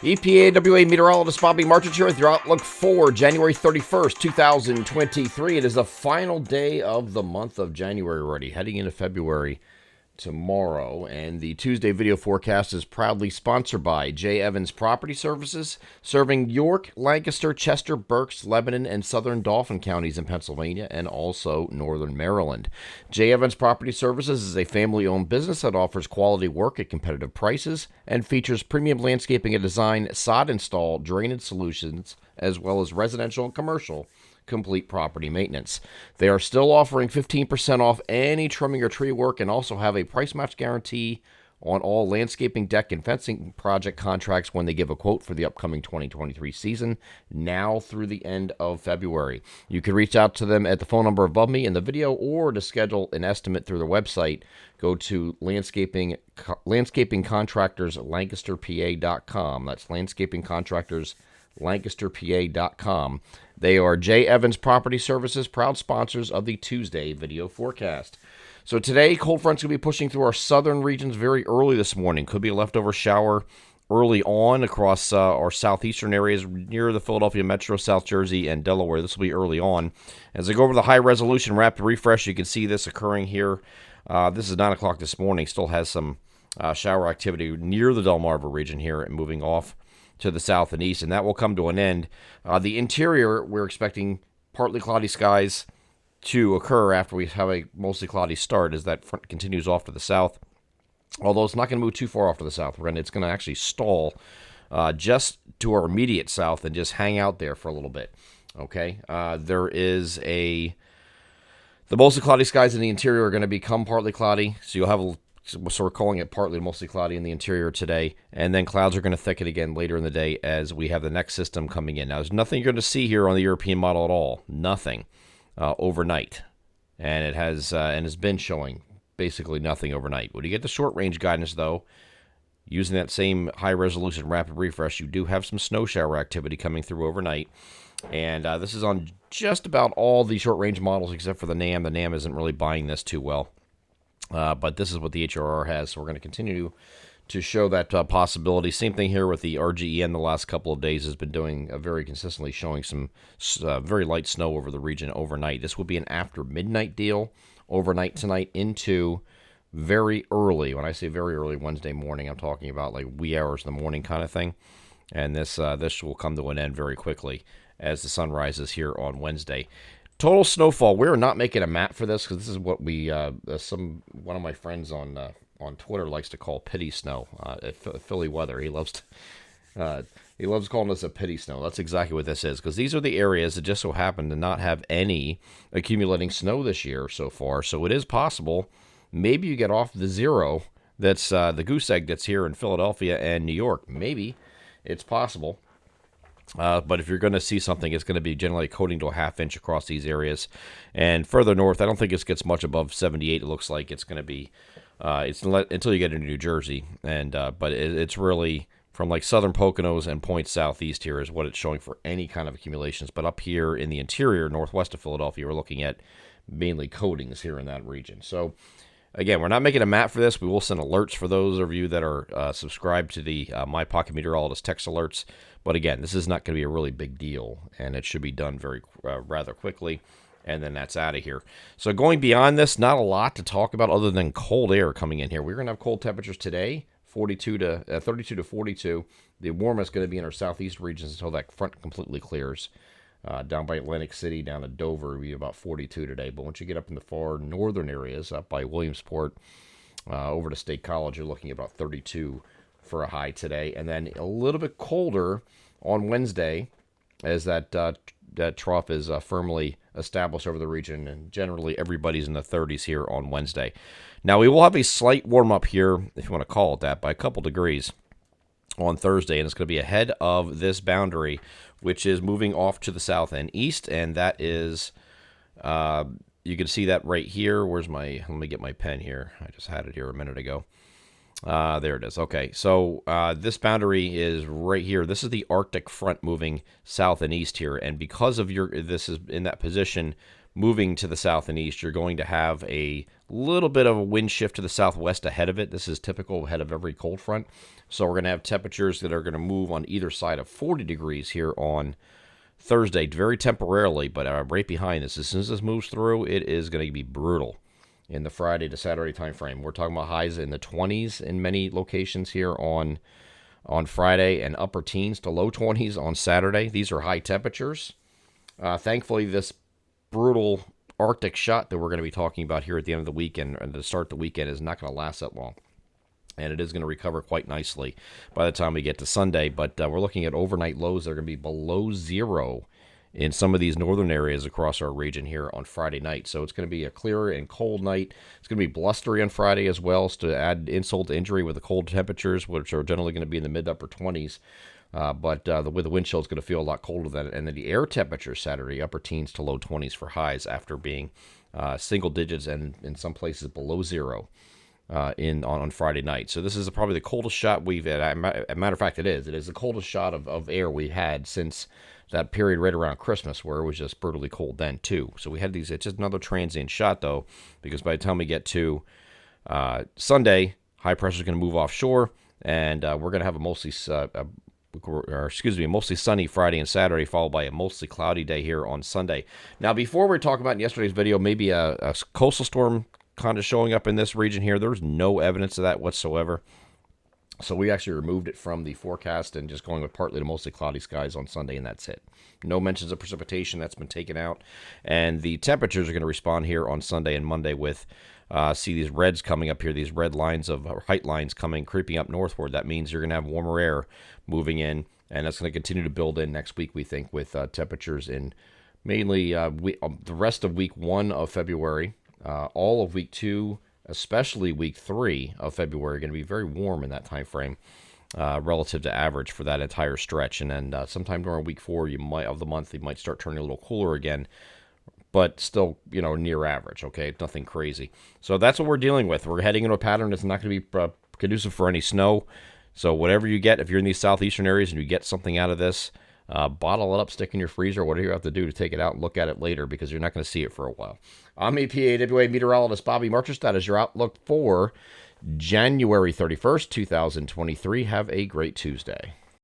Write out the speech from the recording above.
EPAWA meteorologist Bobby Marchant here with your outlook for January 31st, 2023. It is the final day of the month of January already, heading into February tomorrow. And the Tuesday video forecast is proudly sponsored by J. Evans Property Services, serving York, Lancaster, Chester, Berks, Lebanon, and southern Dauphin counties in Pennsylvania and also northern Maryland. J. Evans Property Services is a family-owned business that offers quality work at competitive prices and features premium landscaping and design, sod install, drainage solutions, as well as residential and commercial complete property maintenance. They are still offering 15% off any trimming or tree work and also have a price match guarantee on all landscaping, deck, and fencing project contracts when they give a quote for the upcoming 2023 season, now through the end of February. You can reach out to them at the phone number above me in the video, or to schedule an estimate through their website, go to landscapingcontractorslancasterpa.com. That's landscapingcontractorslancasterpa.com. They are J. Evans Property Services, proud sponsors of the Tuesday video forecast. So today, cold front's going to be pushing through our southern regions very early this morning. Could be a leftover shower early on across our southeastern areas near the Philadelphia Metro, South Jersey, and Delaware. This will be early on. As I go over the high-resolution rapid refresh, you can see this occurring here. This is 9 o'clock this morning. Still has some shower activity near the Delmarva region here and moving off to the south and east, and that will come to an end. The interior, we're expecting partly cloudy skies to occur after we have a mostly cloudy start as that front continues off to the south. Although it's not going to move too far off to the south. It's going to actually stall just to our immediate south and just hang out there for a little bit. Okay, the mostly cloudy skies in the interior are going to become partly cloudy, so you'll have so we're calling it partly mostly cloudy in the interior today, and then clouds are going to thicken again later in the day as we have the next system coming in. Now, there's nothing you're going to see here on the European model at all. Nothing overnight, and it has been showing basically nothing overnight. When you get the short-range guidance, though, using that same high-resolution rapid refresh, you do have some snow shower activity coming through overnight, and this is on just about all the short-range models except for the NAM. The NAM isn't really buying this too well. But this is what the HRR has, so we're going to continue to show that possibility. Same thing here with the RGEN. The last couple of days has been doing very consistently, showing some very light snow over the region overnight. This will be an after midnight deal overnight tonight into very early. When I say very early Wednesday morning, I'm talking about like wee hours in the morning kind of thing. And this will come to an end very quickly as the sun rises here on Wednesday. Total snowfall. We're not making a map for this because this is what one of my friends on Twitter likes to call pity snow. Philly weather. He loves calling this a pity snow. That's exactly what this is, because these are the areas that just so happen to not have any accumulating snow this year so far. So it is possible maybe you get off the zero that's the goose egg that's here in Philadelphia and New York. Maybe it's possible. But if you're going to see something, it's going to be generally coating to a half inch across these areas. And further north, I don't think it gets much above 78. It looks like it's going to be until you get into New Jersey. And but it's really from like southern Poconos and points southeast here is what it's showing for any kind of accumulations. But up here in the interior, northwest of Philadelphia, we're looking at mainly coatings here in that region. So again, we're not making a map for this. We will send alerts for those of you that are subscribed to the My Pocket Meteorologist text alerts. But again, this is not going to be a really big deal, and it should be done very rather quickly, and then that's out of here. So going beyond this, not a lot to talk about other than cold air coming in here. We're going to have cold temperatures today, 32 to 42. The warmest going to be in our southeast regions until that front completely clears. Down by Atlantic City, down to Dover, will be about 42 today. But once you get up in the far northern areas, up by Williamsport, over to State College, you're looking at about 32 for a high today. And then a little bit colder on Wednesday as that trough is firmly established over the region. And generally, everybody's in the 30s here on Wednesday. Now, we will have a slight warm-up here, if you want to call it that, by a couple degrees on Thursday, and it's going to be ahead of this boundary, which is moving off to the south and east, and that is, you can see that right here. Let me get my pen here. I just had it here a minute ago. There it is. Okay, so this boundary is right here. This is the Arctic front moving south and east here, and because of this is in that position moving to the south and east, you're going to have a little bit of a wind shift to the southwest ahead of it. This is typical ahead of every cold front. So we're going to have temperatures that are going to move on either side of 40 degrees here on Thursday, very temporarily, but right behind this. As soon as this moves through, it is going to be brutal in the Friday to Saturday time frame. We're talking about highs in the 20s in many locations here on Friday, and upper teens to low 20s on Saturday. These are high temperatures. Thankfully, this brutal Arctic shot that we're going to be talking about here at the end of the weekend, and to start the weekend, is not going to last that long. And it is going to recover quite nicely by the time we get to Sunday. But we're looking at overnight lows that are going to be below zero in some of these northern areas across our region here on Friday night. So it's going to be a clear and cold night. It's going to be blustery on Friday as well, so to add insult to injury with the cold temperatures, which are generally going to be in the mid-upper 20s. But with the wind chill, it's going to feel a lot colder than it. And then the air temperature Saturday, upper teens to low 20s for highs after being single digits and in some places below zero on Friday night. So this is probably the coldest shot we've had. As a matter of fact, it is. It is the coldest shot of air we had since that period right around Christmas, where it was just brutally cold then too. So we had these. It's just another transient shot though, because by the time we get to Sunday, high pressure is going to move offshore, and we're going to have a mostly sunny Friday and Saturday, followed by a mostly cloudy day here on Sunday. Now, before we talk about in yesterday's video, maybe a coastal storm kind of showing up in this region here. There's no evidence of that whatsoever. So we actually removed it from the forecast and just going with partly to mostly cloudy skies on Sunday, and that's it. No mentions of precipitation. That's been taken out. And the temperatures are going to respond here on Sunday and Monday with, see these reds coming up here, these red lines of height lines creeping up northward. That means you're going to have warmer air moving in, and that's going to continue to build in next week, we think, with temperatures in mainly the rest of week 1 of February, all of week 2, especially week 3 of February, going to be very warm in that time frame relative to average for that entire stretch. And then sometime during week 4 of the month, you might start turning a little cooler again, but still, near average. Okay, nothing crazy. So that's what we're dealing with. We're heading into a pattern that's not going to be conducive for any snow. So whatever you get, if you're in these southeastern areas and you get something out of this, bottle it up, stick in your freezer, whatever you have to do to take it out and look at it later, because you're not going to see it for a while. I'm EPAWA meteorologist Bobby Marchus. That is your outlook for January 31st, 2023. Have a great Tuesday.